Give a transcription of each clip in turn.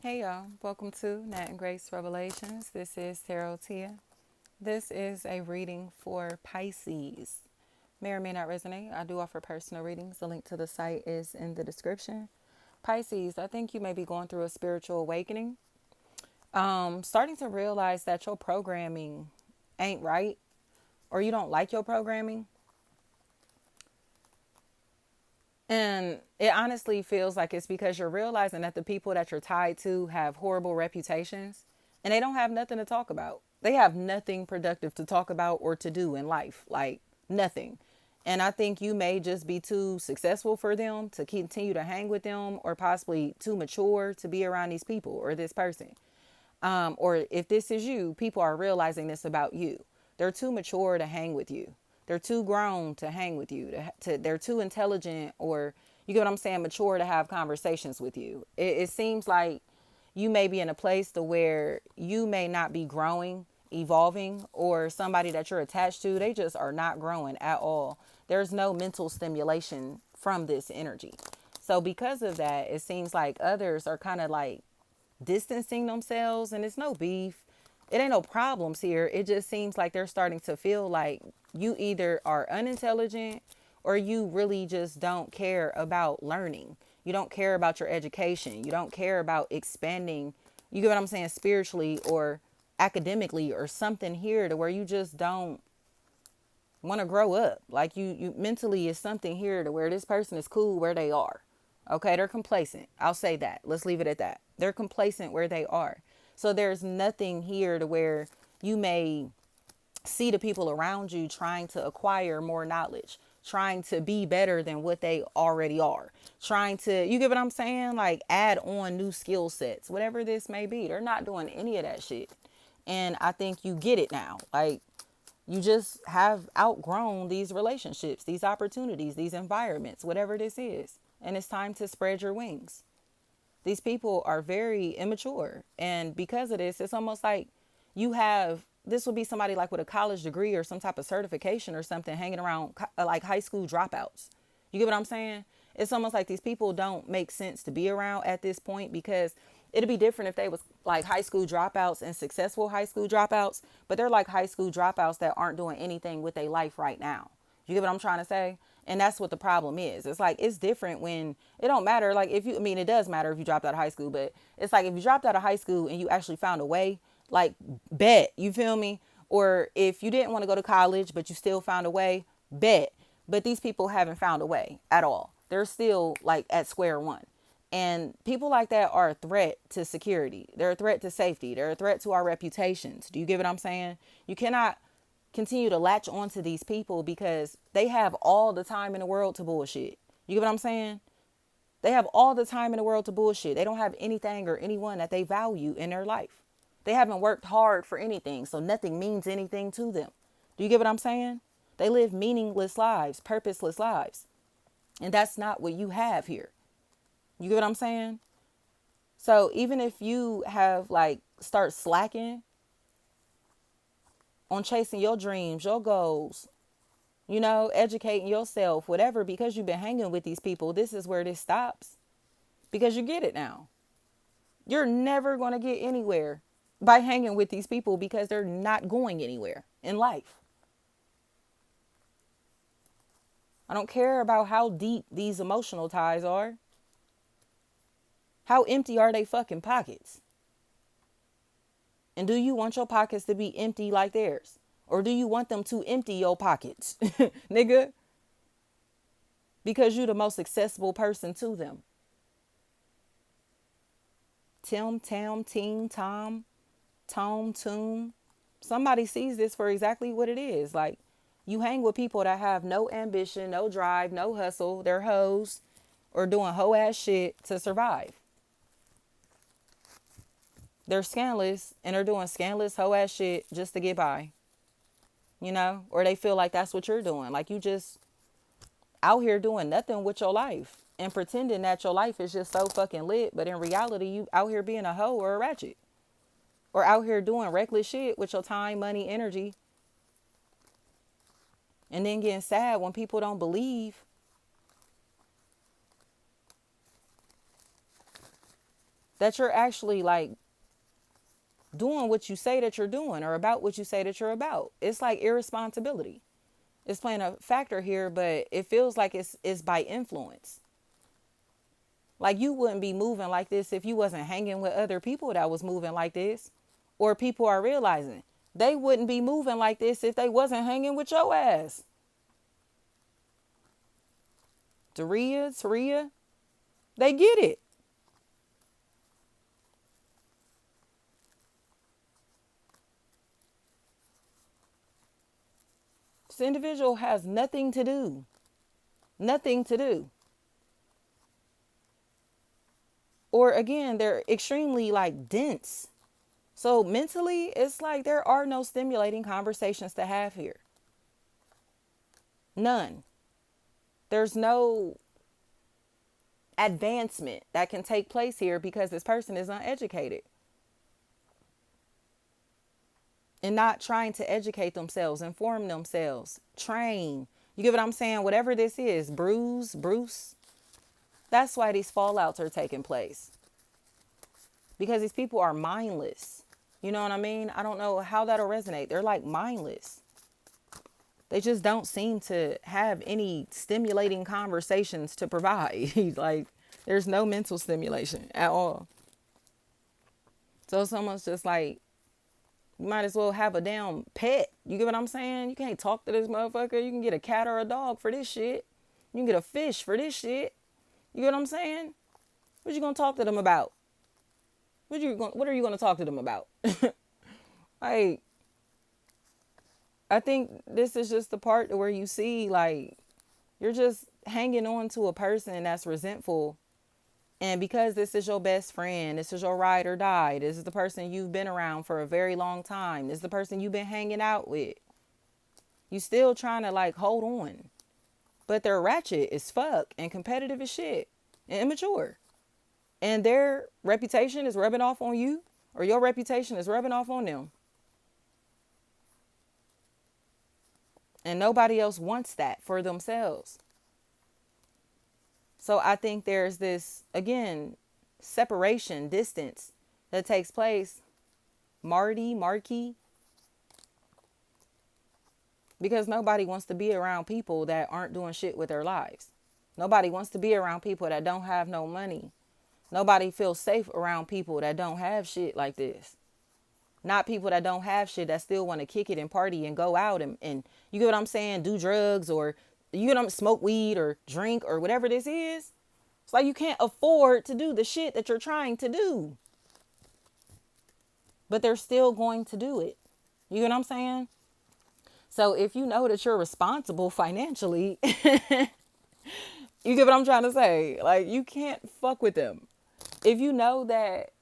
Hey y'all, welcome to Nat and Grace Revelations. This is Tarot Tia. This is a reading for Pisces. May or may not resonate. I do offer personal readings. The link to the site is in the description. Pisces, I think you may be going through a spiritual awakening. Starting to realize that your programming ain't right or you don't like your programming. And it honestly feels like it's because you're realizing that the people that you're tied to have horrible reputations and they don't have nothing to talk about. They have nothing productive to talk about or to do in life, like nothing. And I think you may just be too successful for them to continue to hang with them, or possibly too mature to be around these people or this person. Or if this is you, people are realizing this about you. They're too mature to hang with you. They're too grown to hang with you. They're too intelligent, or you get what I'm saying, mature to have conversations with you. It seems like you may be in a place to where you may not be growing, evolving, or somebody that you're attached to, they just are not growing at all. There's no mental stimulation from this energy. So because of that, it seems like others are kind of like distancing themselves, and it's no beef. It ain't no problems here. It just seems like they're starting to feel like you either are unintelligent or you really just don't care about learning. You don't care about your education. You don't care about expanding. You get what I'm saying? Spiritually or academically or something here, to where you just don't want to grow up. Like you mentally is something here to where this person is cool where they are. Okay, they're complacent. I'll say that. Let's leave it at that. They're complacent where they are. So there's nothing here to where you may see the people around you trying to acquire more knowledge, trying to be better than what they already are, trying to, you get what I'm saying? Like add on new skill sets, whatever this may be. They're not doing any of that shit. And I think you get it now. Like, you just have outgrown these relationships, these opportunities, these environments, whatever this is. And it's time to spread your wings. These people are very immature. And because of this, it's almost like you have, this would be somebody like with a college degree or some type of certification or something, hanging around like high school dropouts. You get what I'm saying? It's almost like these people don't make sense to be around at this point, because it'd be different if they was like high school dropouts and successful high school dropouts, but they're like high school dropouts that aren't doing anything with their life right now. You get what I'm trying to say? And that's what the problem is. It's like, it's different when it don't matter. Like if you, I mean, it does matter if you dropped out of high school, but it's like if you dropped out of high school and you actually found a way, like bet, you feel me? Or if you didn't want to go to college, but you still found a way, bet. But these people haven't found a way at all. They're still like at square one. And people like that are a threat to security. They're a threat to safety. They're a threat to our reputations. Do you get what I'm saying? You cannot continue to latch onto these people because they have all the time in the world to bullshit. You get what I'm saying? They have all the time in the world to bullshit. They don't have anything or anyone that they value in their life. They haven't worked hard for anything, so nothing means anything to them. Do you get what I'm saying? They live meaningless lives, purposeless lives. And that's not what you have here. You get what I'm saying? So even if you have like start slacking on chasing your dreams, your goals, educating yourself, whatever, because you've been hanging with these people, this is where this stops. Because you get it now. You're never going to get anywhere by hanging with these people, because they're not going anywhere in life. I don't care about how deep these emotional ties are. How empty are they fucking pockets? And do you want your pockets to be empty like theirs? Or do you want them to empty your pockets, nigga? Because you're the most accessible person to them. Tim, Tam, Teen, Tom, Tome, Toom. Somebody sees this for exactly what it is. Like, you hang with people that have no ambition, no drive, no hustle. They're hoes or doing hoe ass shit to survive. They're scandalous and they're doing scandalous hoe ass shit just to get by. Or they feel like that's what you're doing. Like you just out here doing nothing with your life and pretending that your life is just so fucking lit. But in reality, you out here being a hoe or a ratchet. Or out here doing reckless shit with your time, money, energy. And then getting sad when people don't believe. that you're actually like doing what you say that you're doing or about what you say that you're about. It's like irresponsibility. It's playing a factor here, but it feels like it's by influence. Like you wouldn't be moving like this if you wasn't hanging with other people that was moving like this. Or people are realizing they wouldn't be moving like this if they wasn't hanging with your ass. Taria, they get it. This individual has nothing to do. Nothing to do. Or again, they're extremely like dense. So mentally, it's like there are no stimulating conversations to have here. None. There's no advancement that can take place here because this person is uneducated and not trying to educate themselves, inform themselves, train. You get what I'm saying? Whatever this is, Bruce. That's why these fallouts are taking place. Because these people are mindless. You know what I mean? I don't know how that'll resonate. They're like mindless. They just don't seem to have any stimulating conversations to provide. Like, there's no mental stimulation at all. So it's almost just like, you might as well have a damn pet. You get what I'm saying? You can't talk to this motherfucker. You can get a cat or a dog for this shit. You can get a fish for this shit. You get what I'm saying? What you gonna talk to them about? What are you gonna talk to them about? Like, I think this is just the part where you see, like, you're just hanging on to a person that's resentful. And because this is your best friend, this is your ride or die, this is the person you've been around for a very long time, this is the person you've been hanging out with, you still trying to, like, hold on. But they're ratchet as fuck and competitive as shit and immature. And their reputation is rubbing off on you, or your reputation is rubbing off on them. And nobody else wants that for themselves. So I think there's this, again, separation, distance that takes place. Marky. Because nobody wants to be around people that aren't doing shit with their lives. Nobody wants to be around people that don't have no money. Nobody feels safe around people that don't have shit like this. Not people that don't have shit that still want to kick it and party and go out and you get what I'm saying, do drugs or you get them smoke weed or drink or whatever this is. It's like you can't afford to do the shit that you're trying to do. But they're still going to do it. You get what I'm saying? So if you know that you're responsible financially, you get what I'm trying to say? Like, you can't fuck with them. If you know that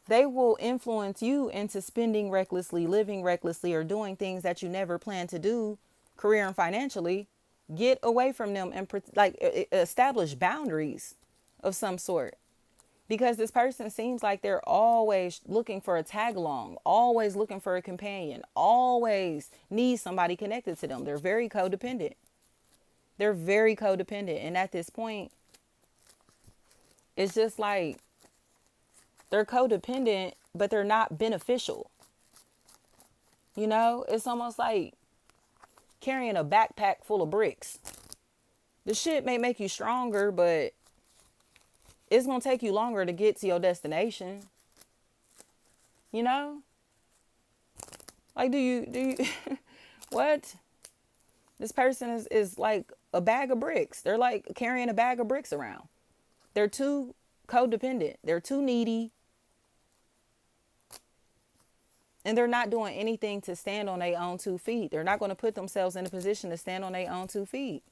they will influence you into spending recklessly, living recklessly, or doing things that you never planned to do, career and financially, get away from them and establish boundaries of some sort. Because this person seems like they're always looking for a tag along, always looking for a companion, always need somebody connected to them. They're very codependent. And at this point, it's just like they're codependent, but they're not beneficial. You know, it's almost like carrying a backpack full of bricks. The shit may make you stronger, but it's going to take you longer to get to your destination. You know? Like, do you, what? This person is like a bag of bricks. They're like carrying a bag of bricks around. They're too codependent. They're too needy. And they're not doing anything to stand on their own 2 feet. They're not going to put themselves in a position to stand on their own 2 feet.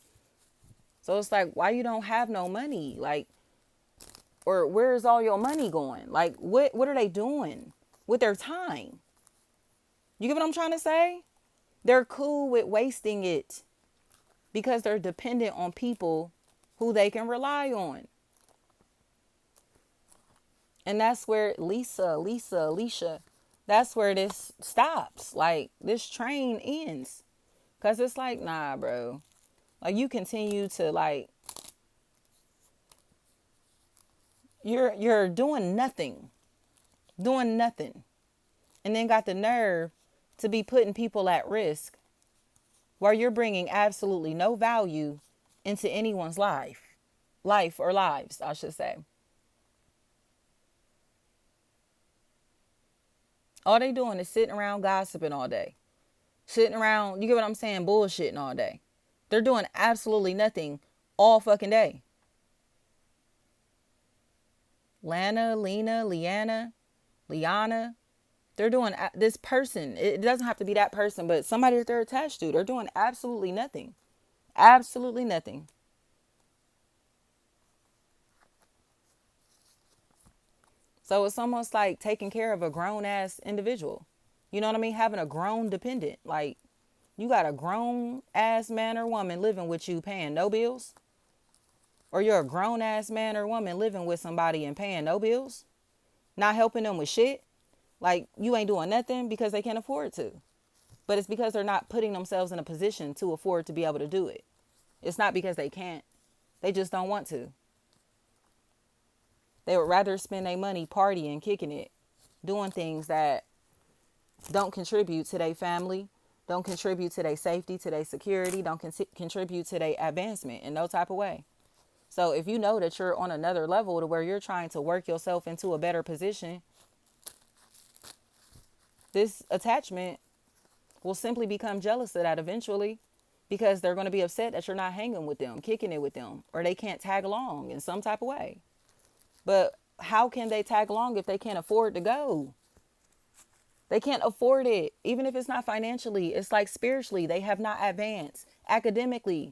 So it's like, why you don't have no money? Like, or where's all your money going? Like, what are they doing with their time? You get what I'm trying to say? They're cool with wasting it because they're dependent on people who they can rely on. And that's where Alicia, that's where this stops. Like, this train ends. Because it's like, nah, bro. Like, you continue to, like, You're doing nothing, doing nothing, and then got the nerve to be putting people at risk while you're bringing absolutely no value into anyone's life or lives, I should say. All they doing is sitting around gossiping all day, sitting around, you get what I'm saying, bullshitting all day. They're doing absolutely nothing all fucking day. Lana, Lena, Leanna, Liana, they're doing this person. It doesn't have to be that person, but somebody that they're attached to. They're doing absolutely nothing. Absolutely nothing. So it's almost like taking care of a grown ass individual. You know what I mean? Having a grown dependent. Like, you got a grown ass man or woman living with you paying no bills. Or you're a grown ass man or woman living with somebody and paying no bills. Not helping them with shit. Like, you ain't doing nothing because they can't afford to. But it's because they're not putting themselves in a position to afford to be able to do it. It's not because they can't. They just don't want to. They would rather spend their money partying, kicking it, doing things that don't contribute to their family, don't contribute to their safety, to their security, don't contribute to their advancement in no type of way. So if you know that you're on another level to where you're trying to work yourself into a better position, this attachment will simply become jealous of that eventually, because they're going to be upset that you're not hanging with them, kicking it with them, or they can't tag along in some type of way. But how can they tag along if they can't afford to go? They can't afford it. Even if it's not financially, it's like spiritually. They have not advanced academically,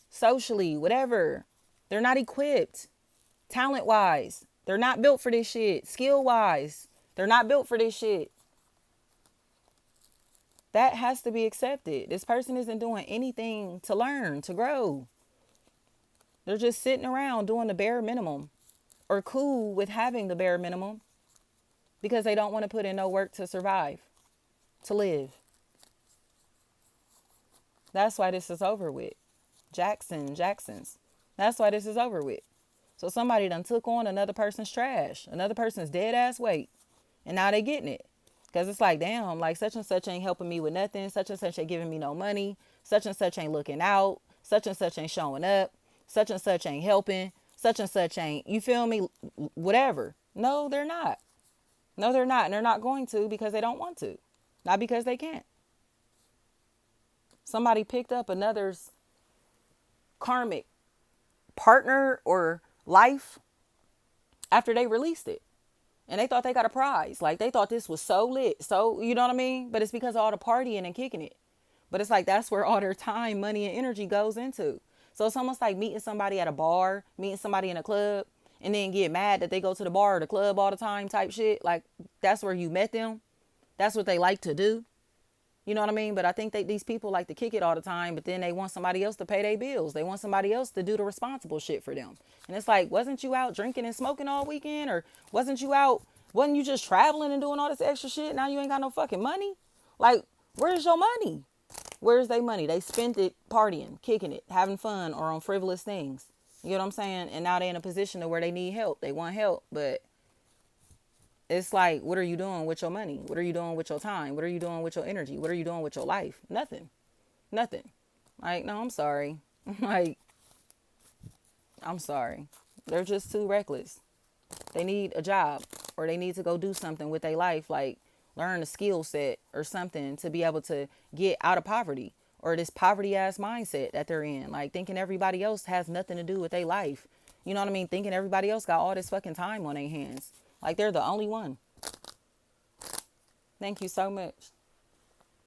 socially, whatever. They're not equipped talent wise. They're not built for this shit. Skill wise, they're not built for this shit. That has to be accepted. This person isn't doing anything to learn, to grow. They're just sitting around doing the bare minimum, or cool with having the bare minimum, because they don't want to put in no work to survive, to live. That's why this is over with. Jacksons. That's why this is over with. So somebody done took on another person's trash, another person's dead ass weight, and now they getting it. Because it's like, damn, like such and such ain't helping me with nothing. Such and such ain't giving me no money. Such and such ain't looking out. Such and such ain't showing up. Such and such ain't helping. Such and such ain't, you feel me? Whatever. No, they're not. No, they're not. And they're not going to, because they don't want to. Not because they can't. Somebody picked up another's karmic partner or life after they released it. And they thought they got a prize. Like, they thought this was so lit. So, you know what I mean? But it's because of all the partying and kicking it. But it's like, that's where all their time, money, and energy goes into. So it's almost like meeting somebody at a bar, meeting somebody in a club, and then get mad that they go to the bar or the club all the time type shit. Like, that's where you met them. That's what they like to do. You know what I mean? But I think these people like to kick it all the time, but then they want somebody else to pay their bills. They want somebody else to do the responsible shit for them. And it's like, wasn't you out drinking and smoking all weekend? Or wasn't you just traveling and doing all this extra shit? Now you ain't got no fucking money? Like, where's your money? Where's their money? They spent it partying, kicking it, having fun, or on frivolous things. You know what I'm saying? And now they're in a position to where they need help. They want help, but it's like, what are you doing with your money? What are you doing with your time? What are you doing with your energy? What are you doing with your life? Nothing. Nothing. Like, no, I'm sorry. Like, I'm sorry. They're just too reckless. They need a job, or they need to go do something with their life, like learn a skill set or something to be able to get out of poverty, or this poverty ass mindset that they're in. Like, thinking everybody else has nothing to do with their life. You know what I mean? Thinking everybody else got all this fucking time on their hands. Like, they're the only one. Thank you so much.